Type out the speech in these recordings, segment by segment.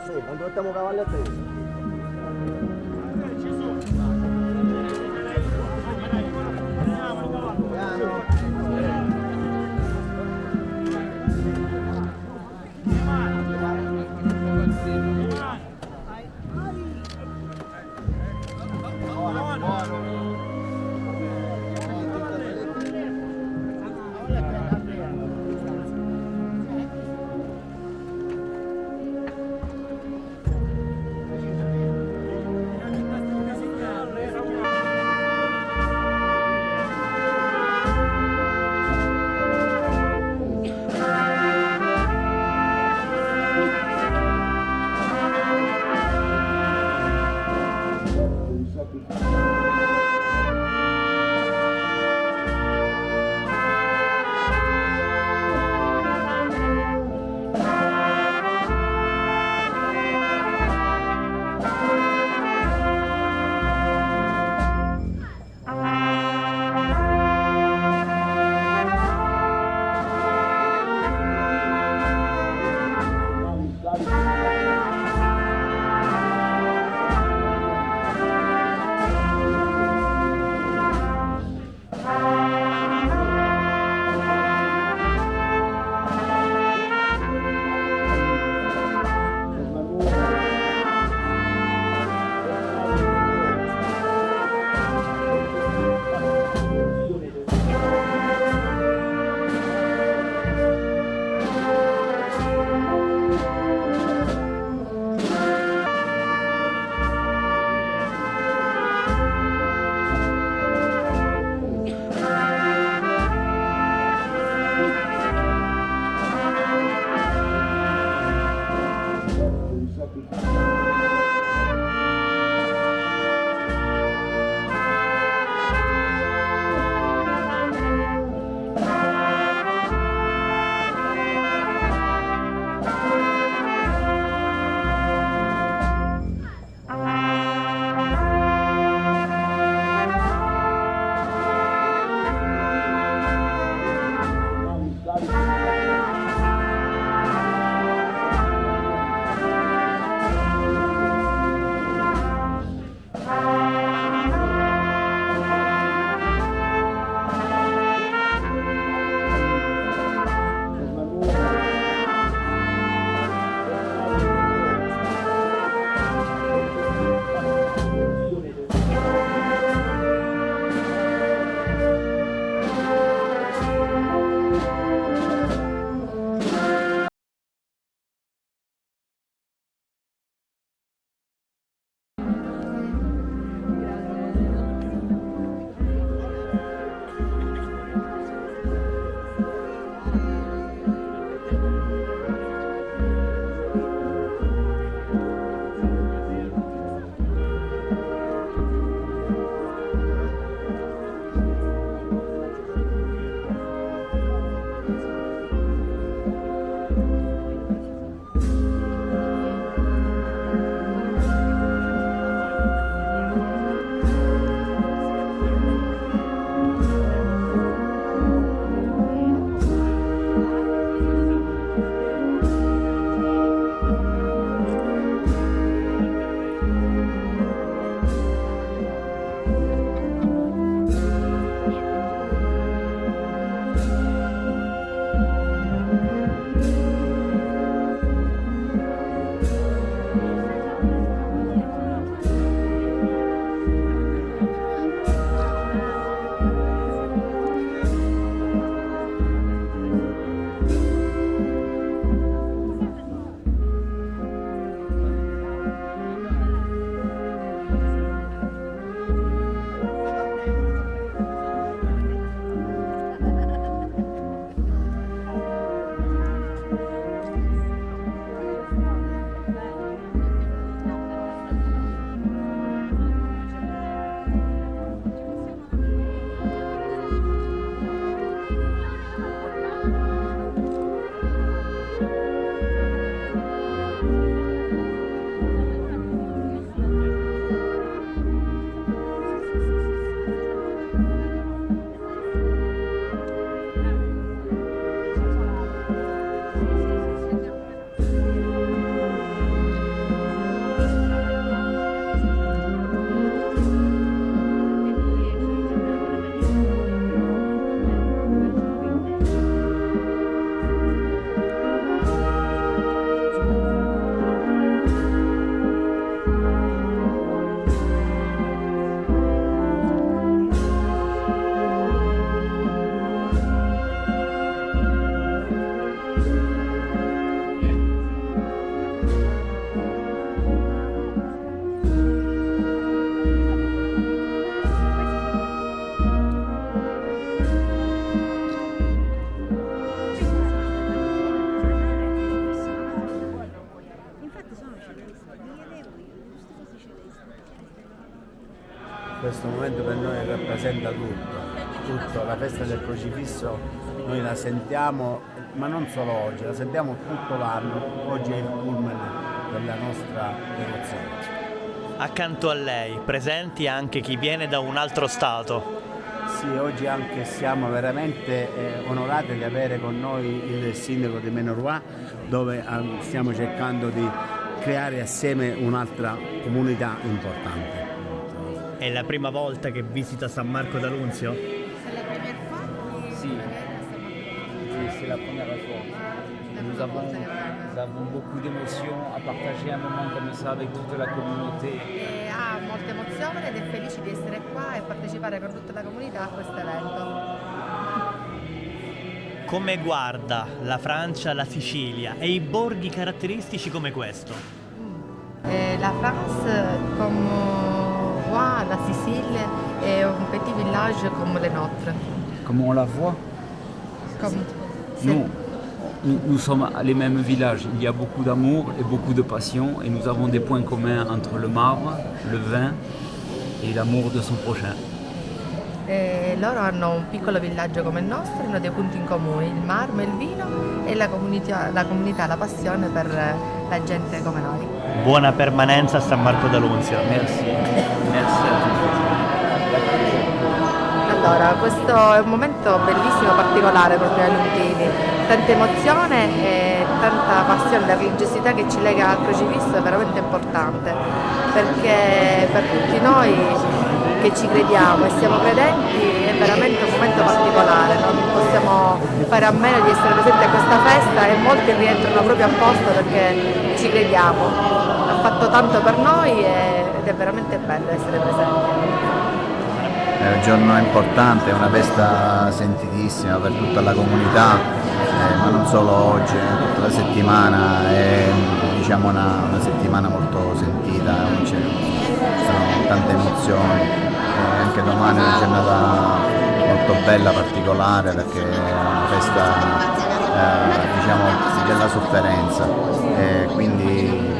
Sì, quando mettiamo cavalli a te. rappresenta tutto. La festa del crocifisso noi la sentiamo, ma non solo oggi, la sentiamo tutto l'anno. Oggi è il culmine della nostra devozione. Accanto a lei, presenti anche chi viene da un altro stato. Sì, oggi anche siamo veramente onorati di avere con noi il sindaco di Menorca, dove stiamo cercando di creare assieme un'altra comunità importante. È la prima volta che visita San Marco d'Alunzio? Si, c'est la première fois. Nous avons beaucoup d'émotions à partager un moment comme ça avec toute la communauté. Ha molta emozione ed è felice di essere qua e partecipare con tutta la comunità a questo evento. Come guarda la Francia, la Sicilia e i borghi caratteristici come questo? La France, comme voit la Sicile, est un petit village comme le nôtre. Comment on la voit? Nous sommes les mêmes villages. Il y a beaucoup d'amour et beaucoup de passion et nous avons des points communs entre le marbre, le vin et l'amour de son prochain. Loro hanno un piccolo villaggio come il nostro e hanno dei punti in comune, il marmo, il vino e la comunità, la passione per la gente come noi. Buona permanenza a San Marco d'Alunzio. Merci. Merci a tutti. Allora, questo è un momento bellissimo, particolare per noi aluntini. Tanta emozione e tanta passione, la religiosità che ci lega al crocifisso è veramente importante, perché per tutti noi che ci crediamo e siamo credenti è veramente un momento particolare, non possiamo fare a meno di essere presenti a questa festa e molti rientrano proprio apposta perché ci crediamo. Ha fatto tanto per noi ed è veramente bello essere presenti. È un giorno importante, è una festa sentitissima per tutta la comunità, ma non solo oggi, tutta la settimana, è diciamo una settimana molto sentita, ci sono tante emozioni, anche domani è una giornata molto bella, particolare, perché è una festa diciamo della sofferenza, quindi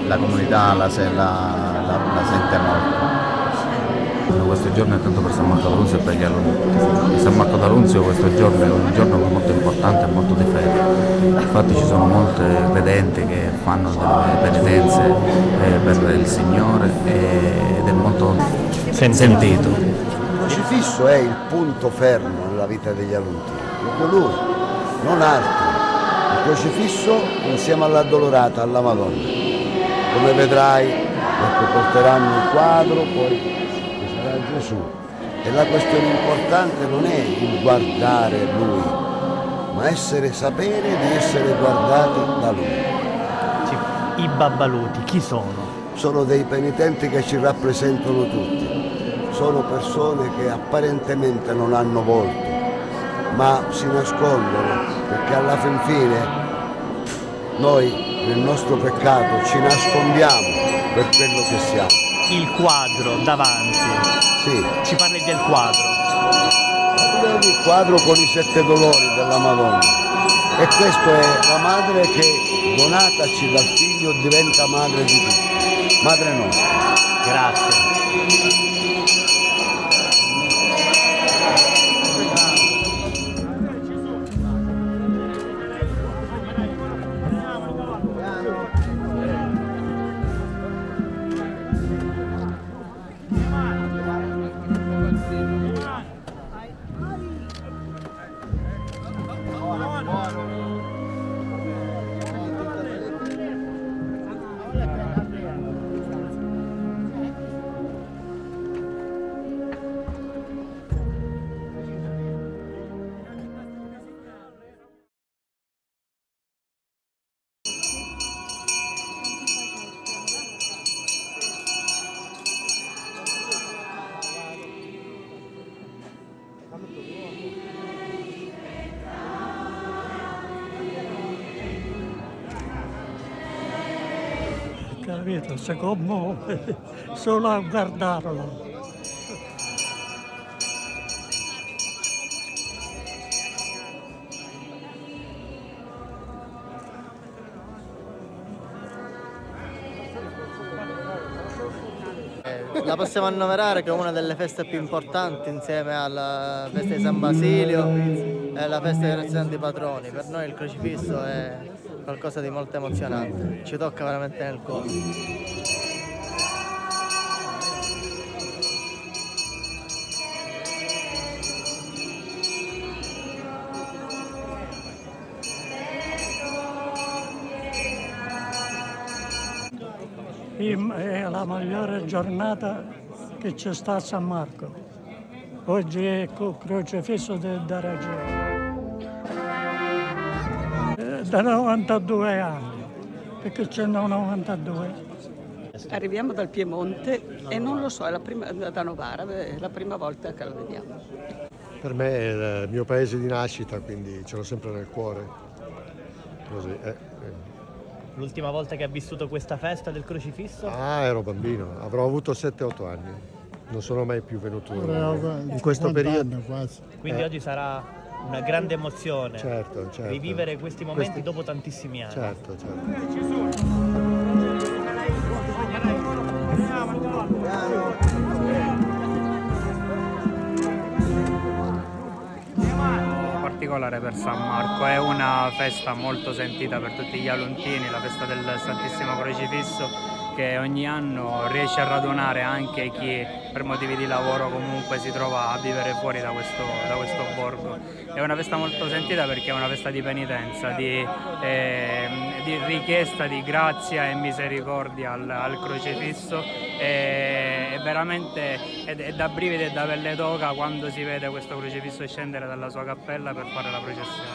la comunità la sente molto. Questo giorno è tanto per San Marco d'Alunzio e per gli alunni. San Marco d'Alunzio questo giorno è un giorno molto importante e molto di fede. Infatti ci sono molte credenti che fanno delle penitenze per il Signore ed è molto sentito. Il crocifisso è il punto fermo nella vita degli alunni, proprio lui, non altro. Il crocifisso insieme all'addolorata, alla Madonna. Come vedrai, porteranno il quadro, poi Gesù. E la questione importante non è il guardare lui, ma sapere di essere guardati da lui. I babbaluti, chi sono? Sono dei penitenti che ci rappresentano tutti. Sono persone che apparentemente non hanno volto, ma si nascondono, perché alla fin fine noi nel nostro peccato ci nascondiamo per quello che siamo. Il quadro davanti. Sì. Ci parli del quadro. Il quadro con i 7 dolori della Madonna. E questa è la madre che, donataci dal figlio, diventa madre di tutti. Madre nostra. Grazie. Capito? Si commuove solo a guardarlo. la possiamo annoverare come una delle feste più importanti insieme alla festa di San Basilio e alla festa dei Santi Patroni. Per noi il crocifisso è qualcosa di molto emozionante, ci tocca veramente nel cuore. È la migliore giornata che c'è sta a San Marco. Oggi è il crocifisso da Reggio. Da 92 anni, perché ce n'ho 92. Arriviamo dal Piemonte e non lo so, da Novara, è la prima volta che la vediamo. Per me è il mio paese di nascita, quindi ce l'ho sempre nel cuore. Così, L'ultima volta che ha vissuto questa festa del crocifisso? ero bambino, avrò avuto 7-8 anni. Non sono mai più venuto in questo periodo. Quindi oggi sarà una grande emozione. Certo. Rivivere questi momenti dopo tantissimi anni. Certo. Particolare per San Marco, è una festa molto sentita per tutti gli aluntini, la festa del Santissimo Crocifisso, che ogni anno riesce a radunare anche chi per motivi di lavoro comunque si trova a vivere fuori da questo borgo. È una festa molto sentita perché è una festa di penitenza, di richiesta di grazia e misericordia al crocifisso, è veramente è da brividi e da pelle d'oca quando si vede questo crocifisso scendere dalla sua cappella per fare la processione.